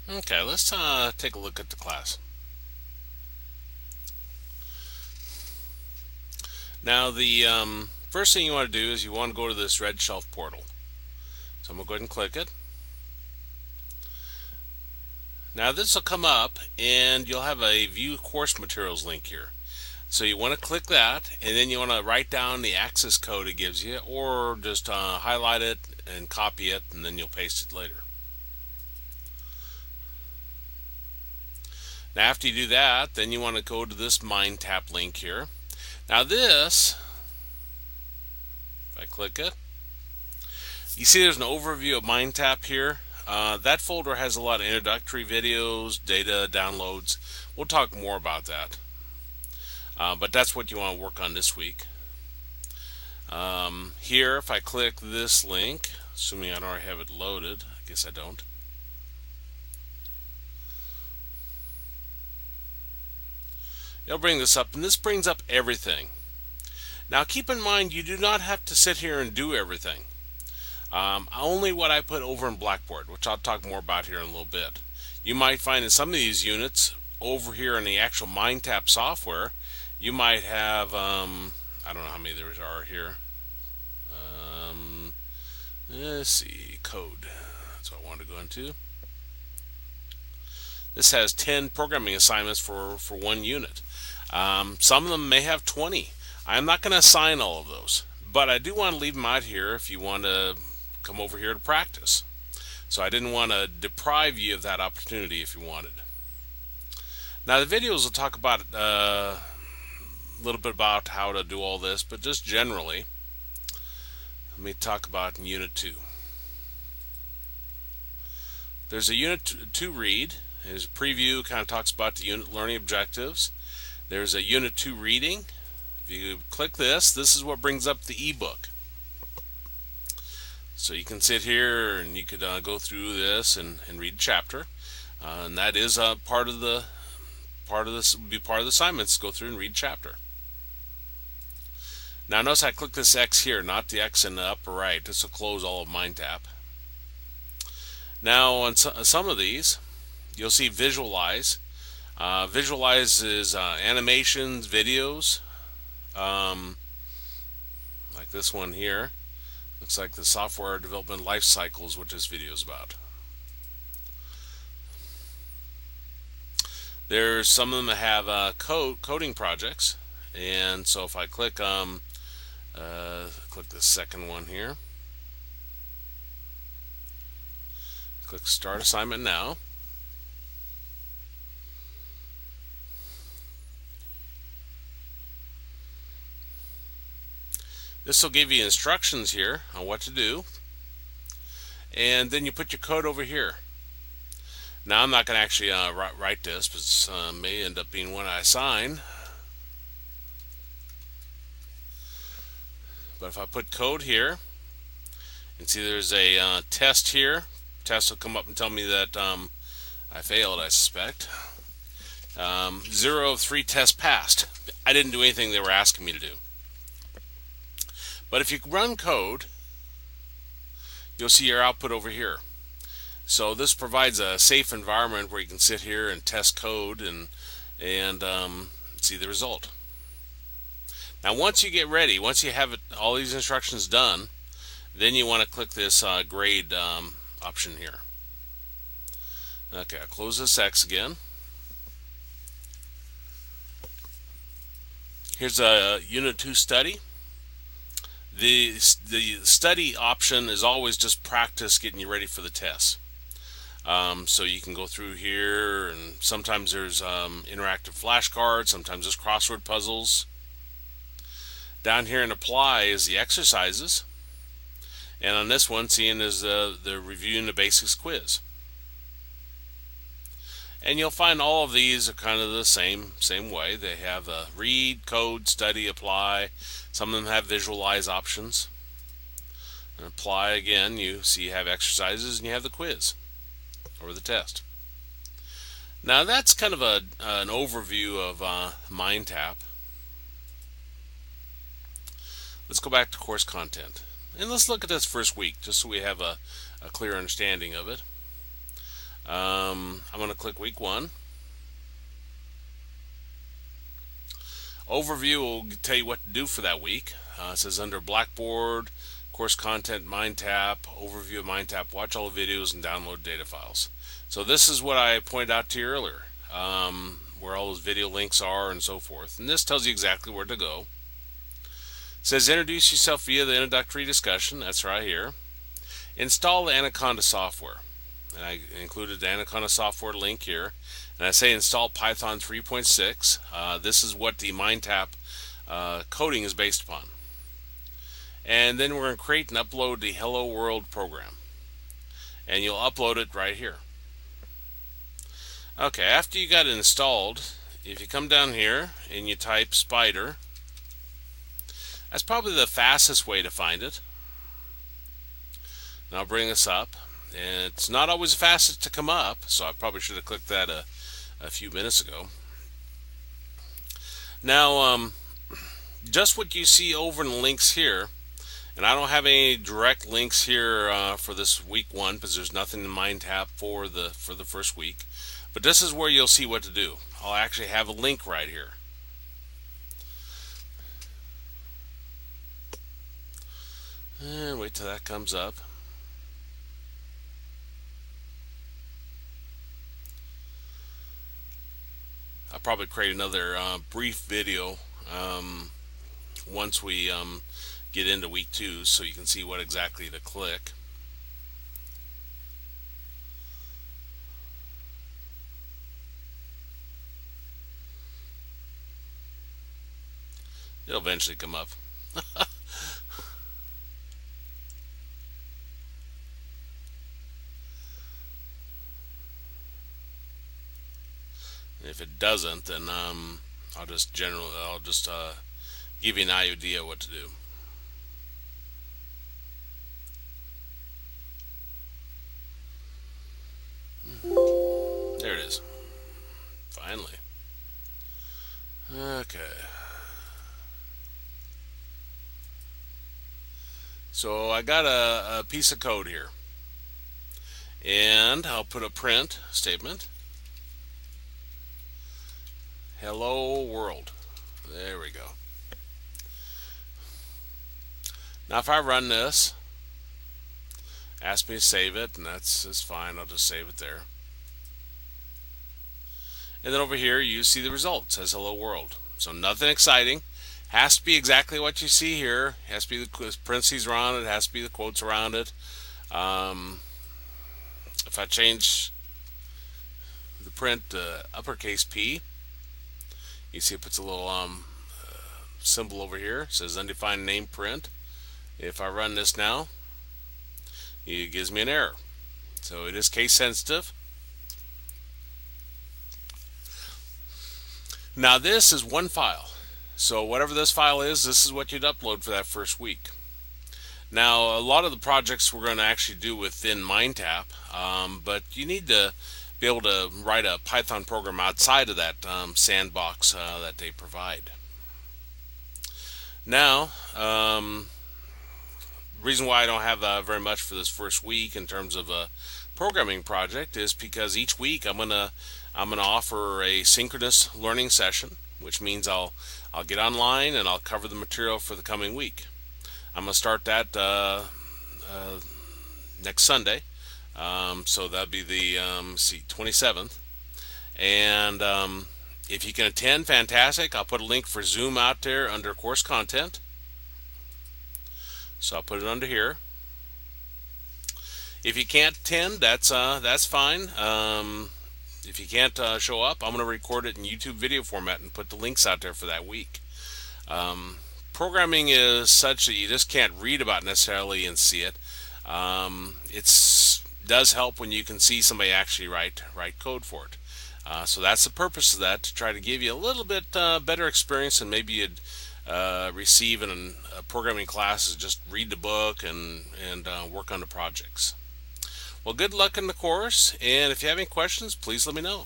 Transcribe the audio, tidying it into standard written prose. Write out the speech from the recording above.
Okay, let's take a look at the class. Now, the first thing you want to do is you want to go to this red shelf portal. So I'm going to go ahead and click it. Now this will come up and you'll have a view course materials link here. So you want to click that, and then you want to write down the access code it gives you, or just highlight it and copy it, and then you'll paste it later. Now after you do that, then you want to go to this Mind Tap link here. Now this, if I click it, you see there's an overview of Mind Tap here. That folder has a lot of introductory videos, data, downloads. We'll talk more about that. But that's what you want to work on this week. Here, if I click this link, assuming I don't already have it loaded, I guess I don't. It'll bring this up, and this brings up everything. Now keep in mind, you do not have to sit here and do everything. Only what I put over in Blackboard, which I'll talk more about here in a little bit. You might find in some of these units, over here in the actual MindTap software, you might have, I don't know how many there are here. Let's see, code. That's what I wanted to go into. This has 10 programming assignments for one unit. Some of them may have 20. I'm not going to assign all of those, but I do want to leave them out here if you want to come over here to practice. So I didn't want to deprive you of that opportunity if you wanted. Now the videos will talk about a little bit about how to do all this, but just generally, let me talk about in Unit 2. There's a Unit 2 read. There's a preview, kind of talks about the unit learning objectives. There's a Unit 2 reading. If you click this is what brings up the ebook. So you can sit here and you could go through this and read a chapter, and that is part of the assignments. Go through and read a chapter. Now notice I click this X here, not the X in the upper right. This will close all of MindTap. Now on some of these, you'll see visualize. Visualize is animations, videos, like this one here. Looks like the software development life cycle is what this video is about. There's some of them that have coding projects, and so if I click click the second one here, click Start Assignment Now. This will give you instructions here on what to do, and then you put your code over here. Now I'm not going to actually write this, but this may end up being one I assign. But if I put code here, and see there's a test here. Test will come up and tell me that I failed, I suspect. 0 of 3 tests passed. I didn't do anything they were asking me to do. But if you run code, you'll see your output over here. So this provides a safe environment where you can sit here and test code and see the result. Now once you get ready, once you have all these instructions done, then you want to click this grade option here. Okay, I'll close this X again. Here's a Unit 2 study. The study option is always just practice getting you ready for the test. So you can go through here, and sometimes there's interactive flashcards, sometimes there's crossword puzzles. Down here in Apply is the exercises, and on this one, seeing is the reviewing the basics quiz. And you'll find all of these are kind of the same way. They have read, code, study, apply. Some of them have visualize options. And apply again, you see you have exercises and you have the quiz or the test. Now that's kind of an overview of MindTap. Let's go back to course content. And let's look at this first week just so we have a clear understanding of it. I'm going to click week 1. Overview will tell you what to do for that week. It says under Blackboard, course content, MindTap, overview of MindTap, watch all the videos and download data files. So this is what I pointed out to you earlier, where all those video links are and so forth. And this tells you exactly where to go. It says introduce yourself via the introductory discussion. That's right here. Install the Anaconda software. And I included the Anaconda software link here. And I say install Python 3.6. This is what the MindTap coding is based upon. And then we're going to create and upload the Hello World program. And you'll upload it right here. Okay, after you got it installed, if you come down here and you type Spider, that's probably the fastest way to find it. And I'll bring this up. And it's not always the fastest to come up, so I probably should have clicked that a few minutes ago. Now, just what you see over in the links here, and I don't have any direct links here for this week 1 because there's nothing in MindTap for the first week. But this is where you'll see what to do. I'll actually have a link right here. And wait till that comes up. I'll probably create another brief video once we get into week 2 so you can see what exactly to click. It'll eventually come up. If it doesn't, then I'll just give you an idea what to do. There it is. Finally. Okay. So I got a piece of code here, and I'll put a print statement. Hello world. There we go. Now if I run this, ask me to save it, and that's fine. I'll just save it there. And then over here you see the result. It says hello world. So nothing exciting. Has to be exactly what you see here. Has to be the parentheses around it. Has to be the quotes around it. If I change the print to uppercase P, you see it puts a little symbol over here. It says undefined name print. If I run this now, it gives me an error. So it is case sensitive. Now this is one file. So whatever this file is, this is what you'd upload for that first week. Now a lot of the projects we're going to actually do within MindTap, but you need to be able to write a Python program outside of that sandbox that they provide. Now, reason why I don't have very much for this first week in terms of a programming project is because each week I'm gonna offer a synchronous learning session, which means I'll get online and I'll cover the material for the coming week. I'm gonna start that next Sunday. So that'd be the 27th, and if you can attend, fantastic. I'll put a link for Zoom out there under course content, so I'll put it under here. If you can't attend, that's fine. If you can't show up, I'm going to record it in YouTube video format and put the links out there for that week. Programming is such that you just can't read about it necessarily and see it. It does help when you can see somebody actually write code for it. So that's the purpose of that, to try to give you a little bit better experience than maybe you'd receive in a programming class. Is just read the book and work on the projects. Well, good luck in the course, and if you have any questions, please let me know.